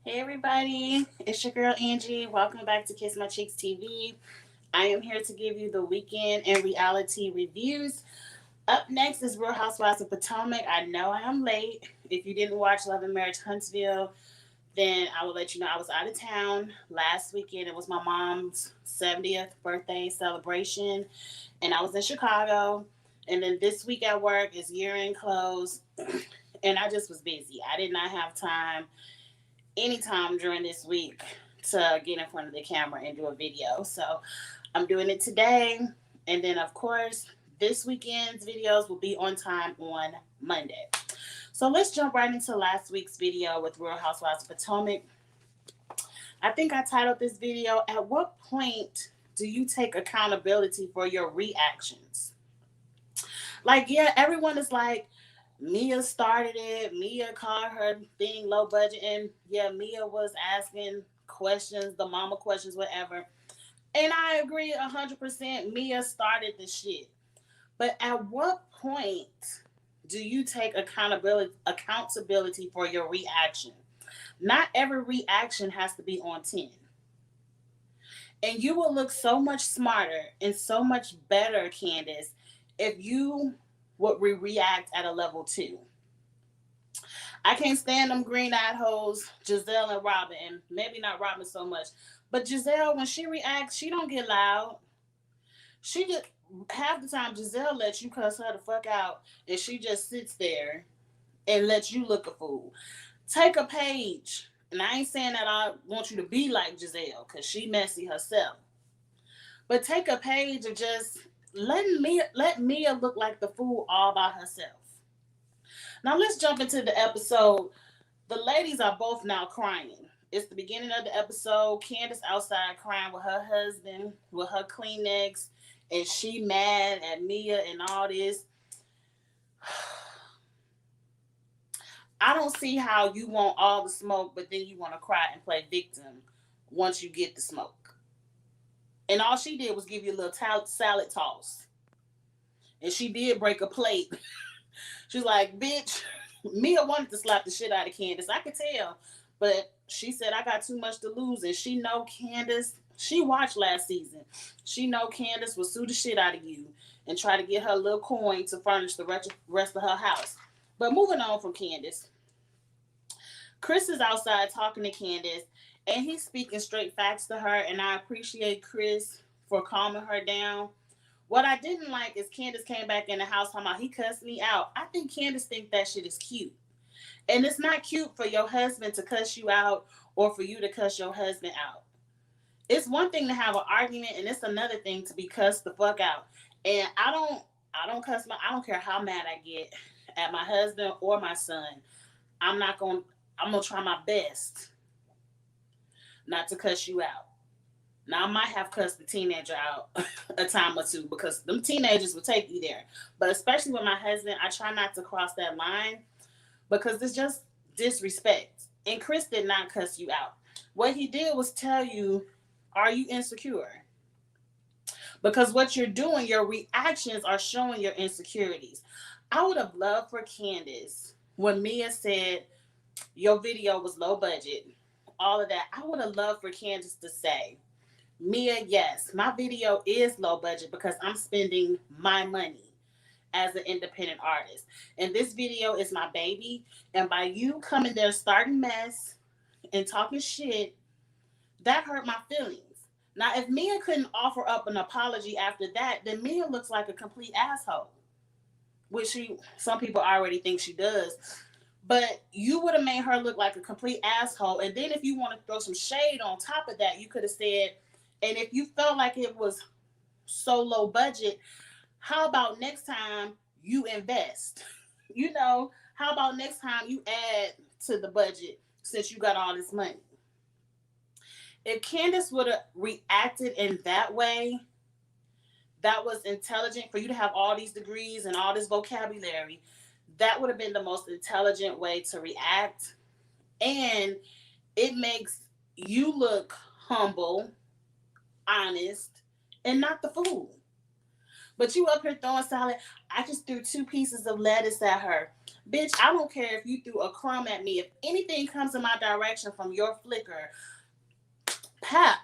Hey everybody, it's your girl Angie. Welcome back to Kiss My Cheeks TV. I am here to give you the weekend and reality reviews. Up next is Real Housewives of Potomac. I know I am late. If you didn't watch Love and Marriage Huntsville, then I will let you know I was out of town last weekend. It was my mom's 70th birthday celebration, and I was in Chicago. And then this week at work is year end close, and I just was busy. I did not have time anytime during this week to get in front of the camera and do a video. So I'm doing it today. And then, of course, this weekend's videos will be on time on Monday. So let's jump right into last week's video with Real Housewives of Potomac. I think I titled this video, At What Point Do You Take Accountability for Your Reactions? Like, yeah, everyone is like, Mia started it. Mia called her thing low budget. And yeah, Mia was asking questions, the mama questions, whatever. And I agree 100%. Mia started the shit. But at what point do you take accountability for your reaction? Not every reaction has to be on 10. And you will look so much smarter and so much better, Candace, if you would react at a level 2. I can't stand them green eyed hoes, Giselle and Robin, and maybe not Robin so much. But Giselle, when she reacts, she don't get loud. She just half the time Giselle lets you cuss her the fuck out, and she just sits there and lets you look a fool. Take a page, and I ain't saying that I want you to be like Giselle, cause she messy herself. But take a page of just let Mia look like the fool all by herself. Now let's jump into the episode. The ladies are both now crying. It's the beginning of the episode. Candace outside crying with her husband, with her Kleenex, and she mad at Mia and all this. I don't see how you want all the smoke, but then you want to cry and play victim once you get the smoke. And all she did was give you a little salad toss. And she did break a plate. She's like, bitch, Mia wanted to slap the shit out of Candace. I could tell. But she said, I got too much to lose. And she know Candace. She watched last season. She know Candace will sue the shit out of you and try to get her little coin to furnish the rest of her house. But moving on from Candace, Chris is outside talking to Candace, and he's speaking straight facts to her, and I appreciate Chris for calming her down. What I didn't like is Candace came back in the house talking about he cussed me out. I think Candace think that shit is cute. And it's not cute for your husband to cuss you out or for you to cuss your husband out. It's one thing to have an argument and it's another thing to be cussed the fuck out. And I don't care how mad I get at my husband or my son. I'm not going I'm going to try my best not to cuss you out. Now I might have cussed the teenager out a time or two because them teenagers will take you there. But especially with my husband, I try not to cross that line because it's just disrespect. And Chris did not cuss you out. What he did was tell you, are you insecure? Because what you're doing, your reactions are showing your insecurities. I would have loved for Candace when Mia said your video was low budget, all of that. I would have loved for Candace to say, Mia, yes, my video is low budget because I'm spending my money as an independent artist. And this video is my baby. And by you coming there starting mess and talking shit, that hurt my feelings. Now, if Mia couldn't offer up an apology after that, then Mia looks like a complete asshole, which some people already think she does. But you would have made her look like a complete asshole. And then if you want to throw some shade on top of that, you could have said, and if you felt like it was so low budget, how about next time you invest? How about next time you add to the budget since you got all this money? If Candace would have reacted in that way, that was intelligent for you to have all these degrees and all this vocabulary. That would have been the most intelligent way to react. And it makes you look humble, honest, and not the fool. But you up here throwing salad. I just threw 2 pieces of lettuce at her. Bitch, I don't care if you threw a crumb at me. If anything comes in my direction from your flicker, pap.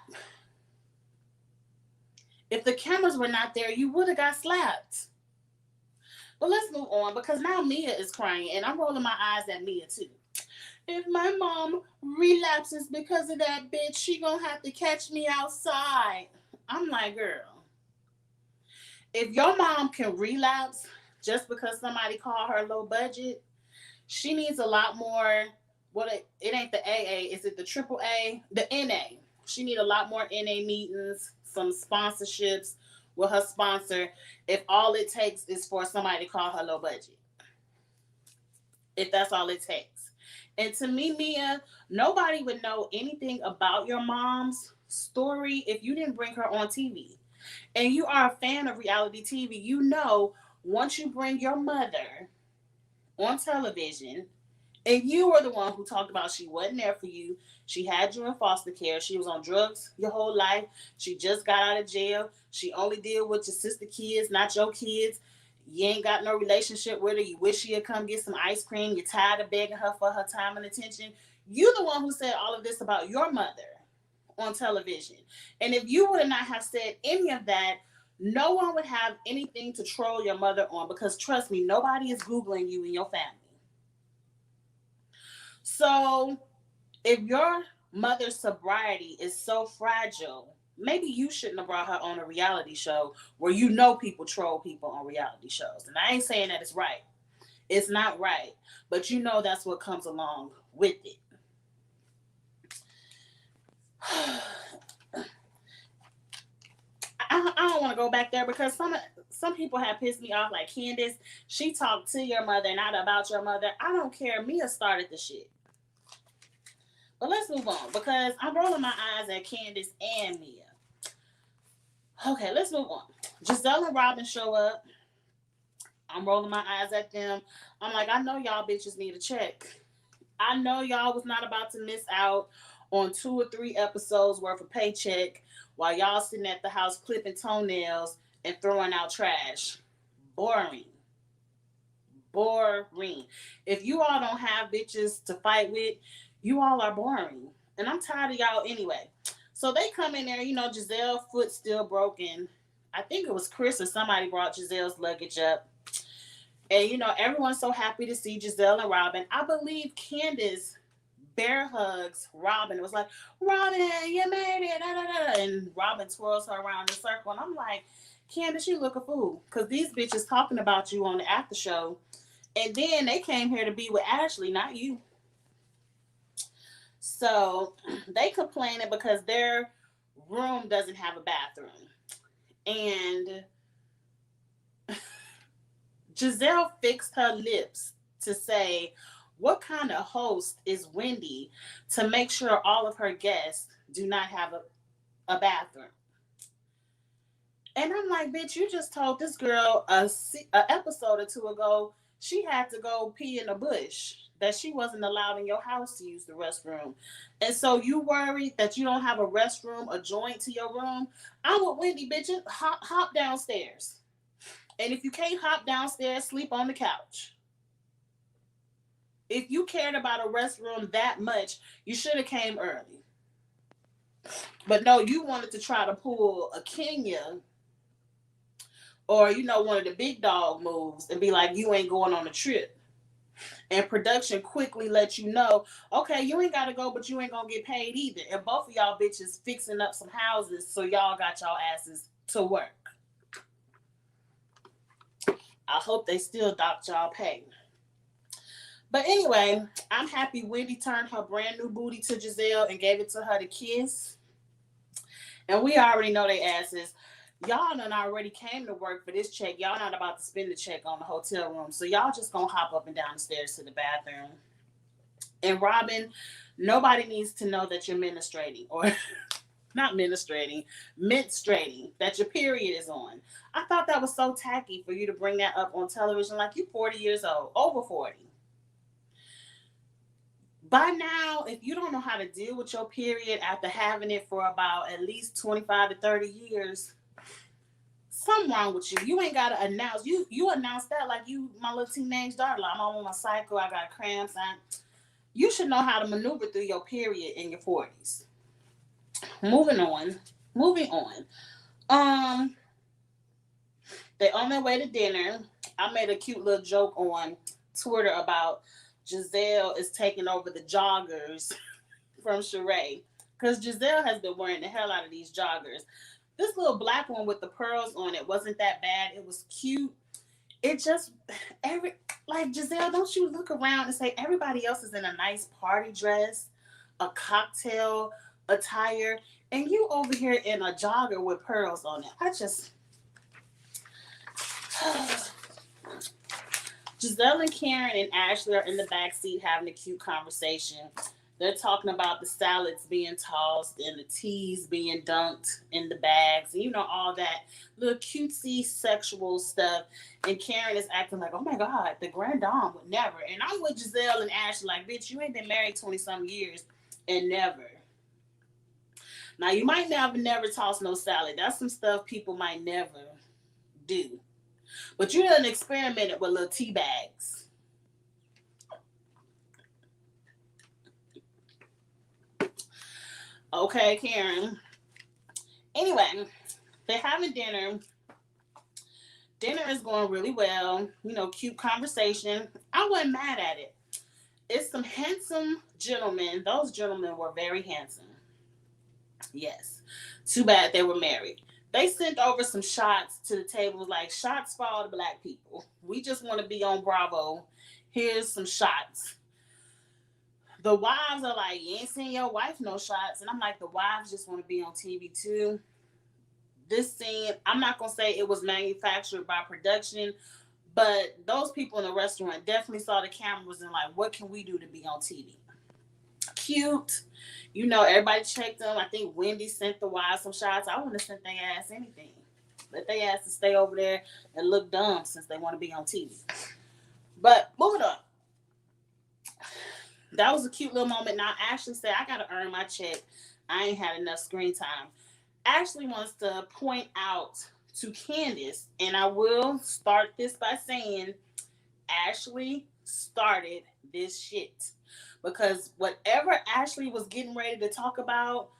If the cameras were not there, you would have got slapped. But let's move on because now Mia is crying and I'm rolling my eyes at Mia too. If my mom relapses because of that bitch, she gonna have to catch me outside. I'm like, girl, if your mom can relapse just because somebody called her low budget, she needs a lot more. What it ain't the AA, is it the triple A? The NA. She need a lot more NA meetings, some sponsorships with her sponsor. If all it takes is for somebody to call her low budget, if that's all it takes. And to me, Mia, nobody would know anything about your mom's story if you didn't bring her on TV. And you are a fan of reality TV. You know, once you bring your mother on television, and you were the one who talked about she wasn't there for you. She had you in foster care. She was on drugs your whole life. She just got out of jail. She only deal with your sister kids, not your kids. You ain't got no relationship with her. You wish she'd come get some ice cream. You're tired of begging her for her time and attention. You the one who said all of this about your mother on television. And if you would not have said any of that, no one would have anything to troll your mother on because trust me, nobody is Googling you and your family. So if your mother's sobriety is so fragile, maybe you shouldn't have brought her on a reality show where you know people troll people on reality shows. And I ain't saying that it's right. It's not right. But you know that's what comes along with it. I don't want to go back there because some people have pissed me off, like Candace. She talked to your mother, not about your mother. I don't care. Mia started the shit. But let's move on because I'm rolling my eyes at Candace and Mia. Okay, let's move on. Giselle and Robin show up. I'm rolling my eyes at them. I'm like, I know y'all bitches need a check. I know y'all was not about to miss out on 2 or 3 episodes worth of paycheck while y'all sitting at the house clipping toenails and throwing out trash. Boring. Boring. If you all don't have bitches to fight with, you all are boring. And I'm tired of y'all anyway. So they come in there, Giselle's foot still broken. I think it was Chris or somebody brought Giselle's luggage up. And, everyone's so happy to see Giselle and Robin. I believe Candace bear hugs Robin. It was like, Robin, you made it. Da, da, da. And Robin twirls her around in a circle. And I'm like, Candace, you look a fool. Because these bitches talking about you on the after show. And then they came here to be with Ashley, not you. So they complaining because their room doesn't have a bathroom. And Giselle fixed her lips to say, what kind of host is Wendy to make sure all of her guests do not have a bathroom? And I'm like, bitch, you just told this girl a episode or 2 ago she had to go pee in a bush, that she wasn't allowed in your house to use the restroom. And so you worried that you don't have a restroom adjoined to your room? I'm with Wendy, bitch. Hop downstairs. And if you can't hop downstairs, sleep on the couch. If you cared about a restroom that much, you should have came early. But no, you wanted to try to pull a Kenya or, one of the big dog moves and be like, you ain't going on a trip. And production quickly let you know, okay, you ain't got to go, but you ain't going to get paid either. And both of y'all bitches fixing up some houses so y'all got y'all asses to work. I hope they still docked y'all pay. But anyway, I'm happy Wendy turned her brand new booty to Giselle and gave it to her to kiss. And we already know they asses. Y'all done already came to work for this check. Y'all not about to spend the check on the hotel room. So y'all just gonna hop up and down the stairs to the bathroom. And Robin, nobody needs to know that you're menstruating or not menstruating, that your period is on. I thought that was so tacky for you to bring that up on television like you 40 years old, over 40. By now, if you don't know how to deal with your period after having it for about at least 25 to 30 years, something wrong with you. You ain't gotta announce. You announce that like you my little teenage daughter. Like, I'm on my cycle. I got cramps. You should know how to maneuver through your period in your 40s. Moving on. Moving on. Um, they on their way to dinner. I made a cute little joke on Twitter about Giselle is taking over the joggers from Sheree. Because Giselle has been wearing the hell out of these joggers. This little black one with the pearls on it wasn't that bad. It was cute. It just like Giselle, don't you look around and say everybody else is in a nice party dress, a cocktail attire, and you over here in a jogger with pearls on it. I just Giselle and Karen and Ashley are in the back seat having a cute conversation. They're talking about the salads being tossed and the teas being dunked in the bags, and all that little cutesy sexual stuff. And Karen is acting like, oh my God, the grand dame would never. And I'm with Giselle and Ashley like, bitch, you ain't been married 20-some years and never. Now, you might never toss no salad. That's some stuff people might never do. But you done experimented with little tea bags. Okay, Karen. Anyway, they're having dinner. Dinner is going really well. Cute conversation. I wasn't mad at it. It's some handsome gentlemen. Those gentlemen were very handsome. Yes. Too bad they were married. They sent over some shots to the table, like shots for all the black people. We just want to be on Bravo. Here's some shots. The wives are like, you ain't seen your wife no shots. And I'm like, the wives just want to be on TV too. This scene, I'm not going to say it was manufactured by production, but those people in the restaurant definitely saw the cameras and like, what can we do to be on TV? Cute. Everybody checked them. I think Wendy sent the wives some shots. I wouldn't have sent their ass anything. Let their ass to stay over there and look dumb since they want to be on TV. But moving on. That was a cute little moment. Now, Ashley said, I got to earn my check. I ain't had enough screen time. Ashley wants to point out to Candace, and I will start this by saying Ashley started this shit. Because whatever Ashley was getting ready to talk about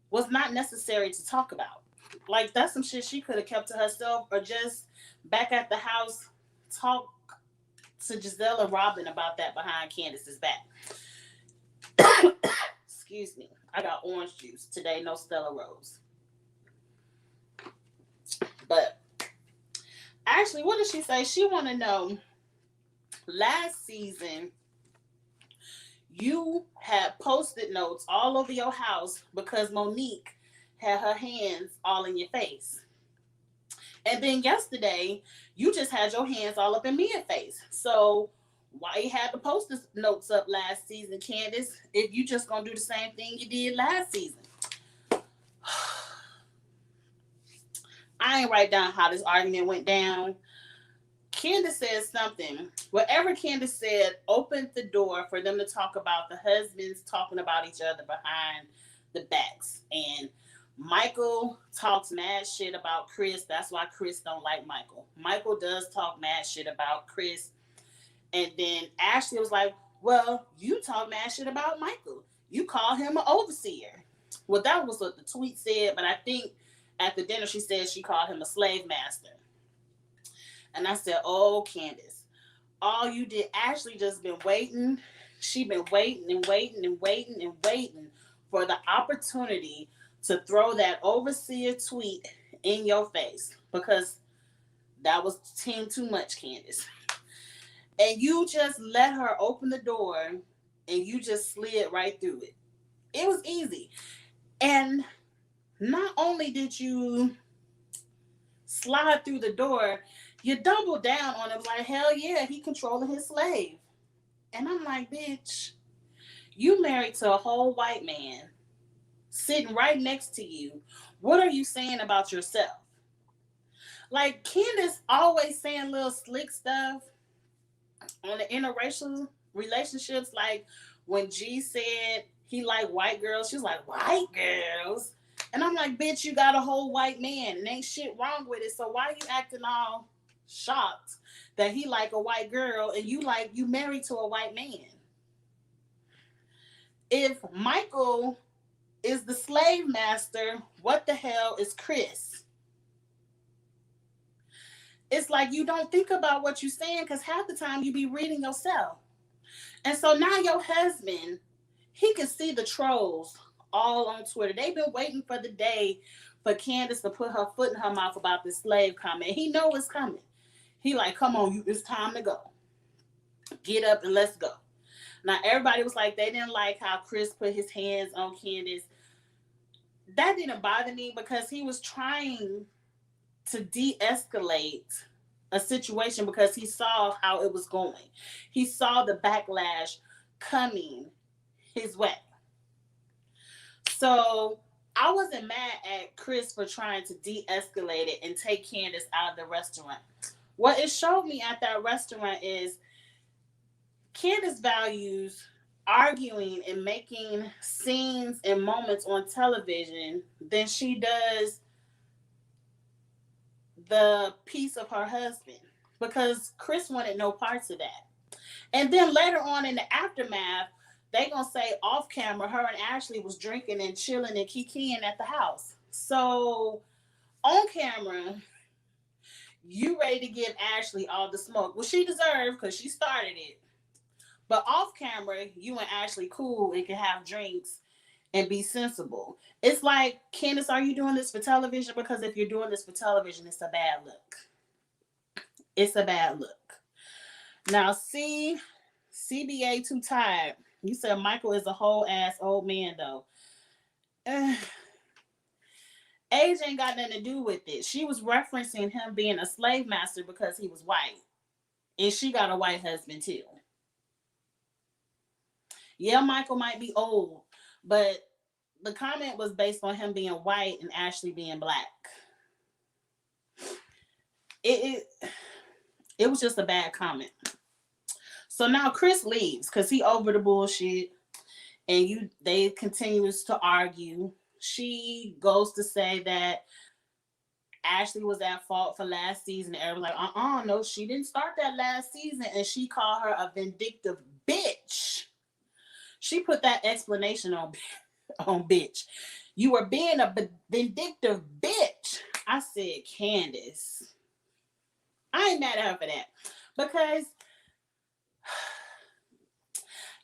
was not necessary to talk about. Like, that's some shit she could have kept to herself or just back at the house talk to Giselle and Robin about that behind Candace's back. Excuse me. I got orange juice today, no Stella Rose. But actually, what did she say? She want to know, last season, you had Post-it notes all over your house because Monique had her hands all in your face. And then yesterday, you just had your hands all up in Mia's face. So why you had the Post-it notes up last season, Candace, if you just gonna do the same thing you did last season? I ain't write down how this argument went down. Candace said something. Whatever Candace said opened the door for them to talk about the husbands talking about each other behind the backs. And Michael talks mad shit about Chris. That's why Chris don't like Michael. Michael does talk mad shit about Chris. And then Ashley was like, well, you talk mad shit about Michael. You call him an overseer. Well, that was what the tweet said, but I think at the dinner she said she called him a slave master. And I said, oh, Candace, all you did, Ashley just been waiting. She been waiting and waiting and waiting and waiting for the opportunity to throw that overseer tweet in your face, because that was team too much, Candace. And you just let her open the door and you just slid right through it. It was easy. And not only did you slide through the door, you doubled down on him like, hell yeah, he controlling his slave. And I'm like, bitch, you married to a whole white man sitting right next to you. What are you saying about yourself? Like, Candace always saying little slick stuff on the interracial relationships. Like when G said he liked white girls, she was like, white girls? And I'm like, bitch, you got a whole white man and ain't shit wrong with it. So why you acting all shocked that he like a white girl and you married to a white man? If Michael is the slave master, what the hell is Chris? It's like you don't think about what you're saying because half the time you be reading yourself. And so now your husband, he can see the trolls all on Twitter. They've been waiting for the day for Candace to put her foot in her mouth about this slave comment. He know it's coming. He like, come on, it's time to go. Get up and let's go. Now everybody was like, they didn't like how Chris put his hands on Candace. That didn't bother me because he was trying to de-escalate a situation because he saw how it was going. He saw the backlash coming his way. So I wasn't mad at Chris for trying to de-escalate it and take Candace out of the restaurant. What it showed me at that restaurant is Candace values arguing and making scenes and moments on television than she does the piece of her husband, because Chris wanted no parts of that. And then later on in the aftermath, they gonna say off camera, her and Ashley was drinking and chilling and kikiing at the house. So on camera, you ready to give Ashley all the smoke. Well, she deserved because she started it. But off camera, you and Ashley cool and can have drinks and be sensible. It's like, Candace, are you doing this for television? Because if you're doing this for television, it's a bad look. It's a bad look. Now, CBA too tired. You said Michael is a whole ass old man though. Age ain't got nothing to do with it. She was referencing him being a slave master because he was white. And she got a white husband too. Yeah, Michael might be old, but the comment was based on him being white and Ashley being black. It was just a bad comment. So now Chris leaves because he over the bullshit, and they continues to argue. She goes to say that Ashley was at fault for last season. And everyone's like, no, she didn't start that last season. And she called her a vindictive bitch. She put that explanation on bitch. You were being a vindictive bitch. I said, Candace. I ain't mad at her for that. Because,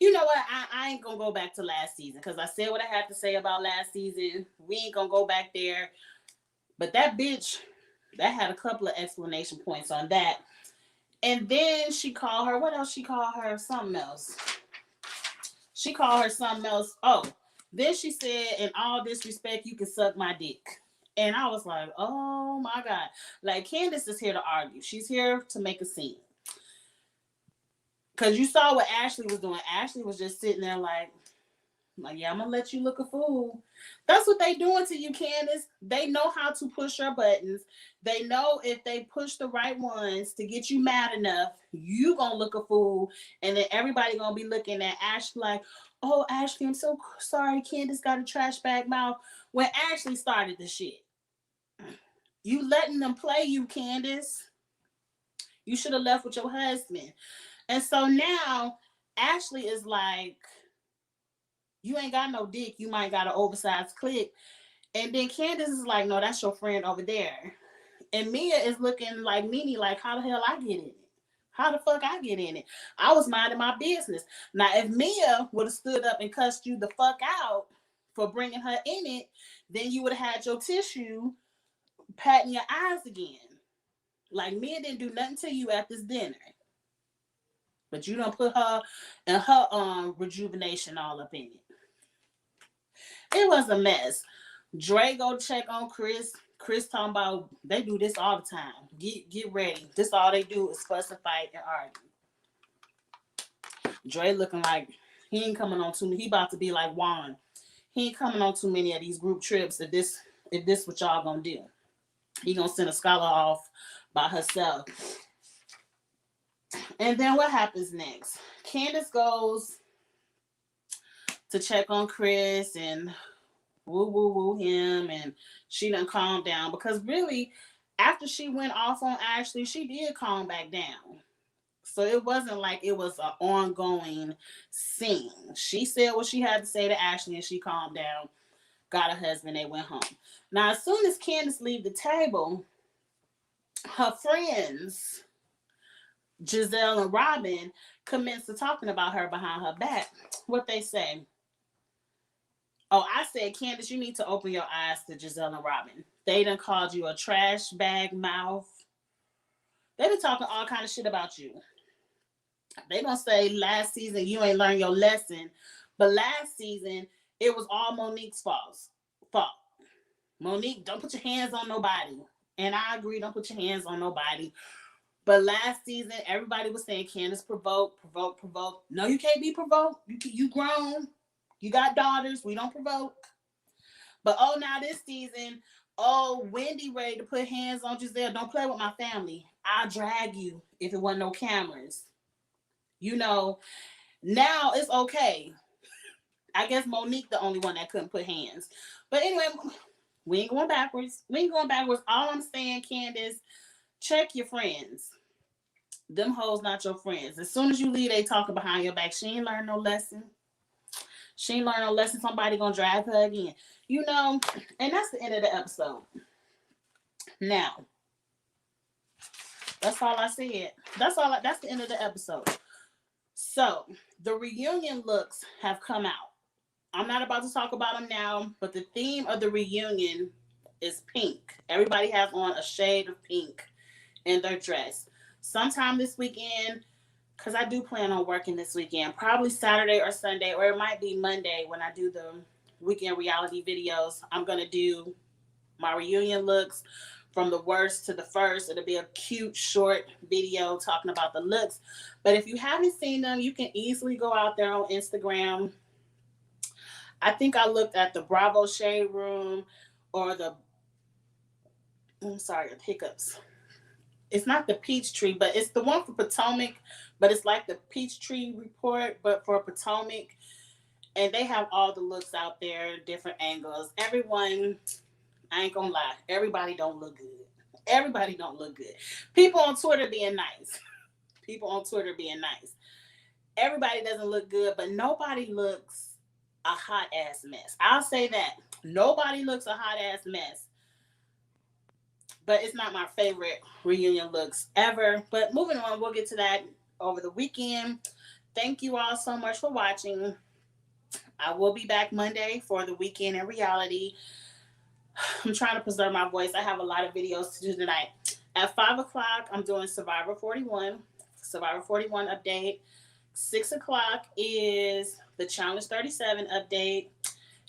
you know what? I ain't going to go back to last season. Because I said what I had to say about last season. We ain't going to go back there. But that bitch, that had a couple of explanation points on that. And then she called her, what else she called her? Something else. She called her something else. Oh, then she said, in all disrespect, you can suck my dick. And I was like, oh my God. Like, Candace is here to argue. She's here to make a scene. Because you saw what Ashley was doing. Ashley was just sitting there like, yeah, I'm going to let you look a fool. That's what they doing to you, Candace. They know how to push your buttons. They know if they push the right ones to get you mad enough, you going to look a fool. And then everybody going to be looking at Ashley like, oh, Ashley, I'm so sorry. Candace got a trash bag mouth. When Ashley started the shit. You letting them play you, Candace. You should have left with your husband. And so now Ashley is like, you ain't got no dick. You might got an oversized clit. And then Candace is like, no, that's your friend over there. And Mia is looking like Mimi, like, how the hell I get in it? How the fuck I get in it? I was minding my business. Now, if Mia would have stood up and cussed you the fuck out for bringing her in it, then you would have had your tissue patting your eyes again. Like, Mia didn't do nothing to you at this dinner. But you don't put her and her rejuvenation all up in it. It was a mess. Dre go check on Chris. Chris talking about they do this all the time. Get ready. This all they do is fuss and fight and argue. Dre looking like he ain't coming on too many. He about to be like Juan. He ain't coming on too many of these group trips if this what y'all gonna do. He gonna send a scholar off by herself. And then what happens next? Candace goes to check on Chris, and woo woo woo him, and she done calmed down, because really, after she went off on Ashley, she did calm back down. So it wasn't like it was an ongoing scene. She said what she had to say to Ashley, and she calmed down, got a husband, they went home. Now, as soon as Candace leave the table, her friends, Giselle and Robin, commenced to talking about her behind her back. What they say? Oh, I said, Candace, you need to open your eyes to Giselle and Robin. They done called you a trash bag mouth. They been talking all kind of shit about you. They gonna say last season you ain't learned your lesson, but last season it was all Monique's fault. Monique, don't put your hands on nobody. And I agree, don't put your hands on nobody. But last season, everybody was saying Candace provoke. No, you can't be provoked. You grown. You got daughters. We don't provoke. But oh, now this season, oh, Wendy ready to put hands on Giselle. Don't play with my family. I'll drag you if it wasn't no cameras. You know, now it's okay. I guess Monique the only one that couldn't put hands. But anyway, we ain't going backwards. All I'm saying, Candace, check your friends. Them hoes not your friends. As soon as you leave, they talking behind your back. She ain't learned no lesson. Somebody gonna drag her again. You know, and that's the end of the episode. Now, that's all I said. That's the end of the episode. So, the reunion looks have come out. I'm not about to talk about them now, but the theme of the reunion is pink. Everybody has on a shade of pink in their dress. Sometime this weekend, because I do plan on working this weekend, probably Saturday or Sunday, or it might be Monday when I do the weekend reality videos. I'm going to do my reunion looks from the worst to the first. It'll be a cute, short video talking about the looks. But if you haven't seen them, you can easily go out there on Instagram. I think I looked at the Bravo Shade Room or the hiccups. It's not the Peachtree, but it's the one for Potomac, but it's like the Peachtree report, but for Potomac. And they have all the looks out there, different angles. Everyone, I ain't gonna lie, everybody don't look good. People on Twitter being nice. Everybody doesn't look good, but nobody looks a hot ass mess. I'll say that. Nobody looks a hot ass mess. But it's not my favorite reunion looks ever. But moving on, we'll get to that over the weekend. Thank you all so much for watching. I will be back Monday for the weekend in reality. I'm trying to preserve my voice. I have a lot of videos to do tonight. At 5 o'clock, I'm doing Survivor 41 update. 6 o'clock is the Challenge 37 update.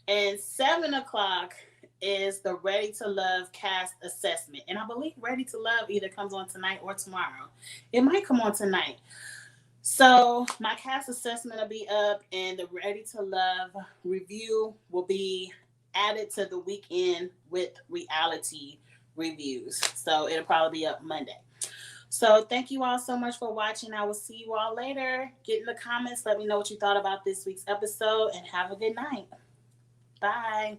And 7 o'clock is the Ready to Love cast assessment. And I believe Ready to Love either comes on tonight or tomorrow. It might come on tonight. So my cast assessment will be up, and the Ready to Love review will be added to the weekend with reality reviews. So it'll probably be up Monday. So thank you all so much for watching. I will see you all later. Get in the comments. Let me know what you thought about this week's episode, and have a good night. Bye.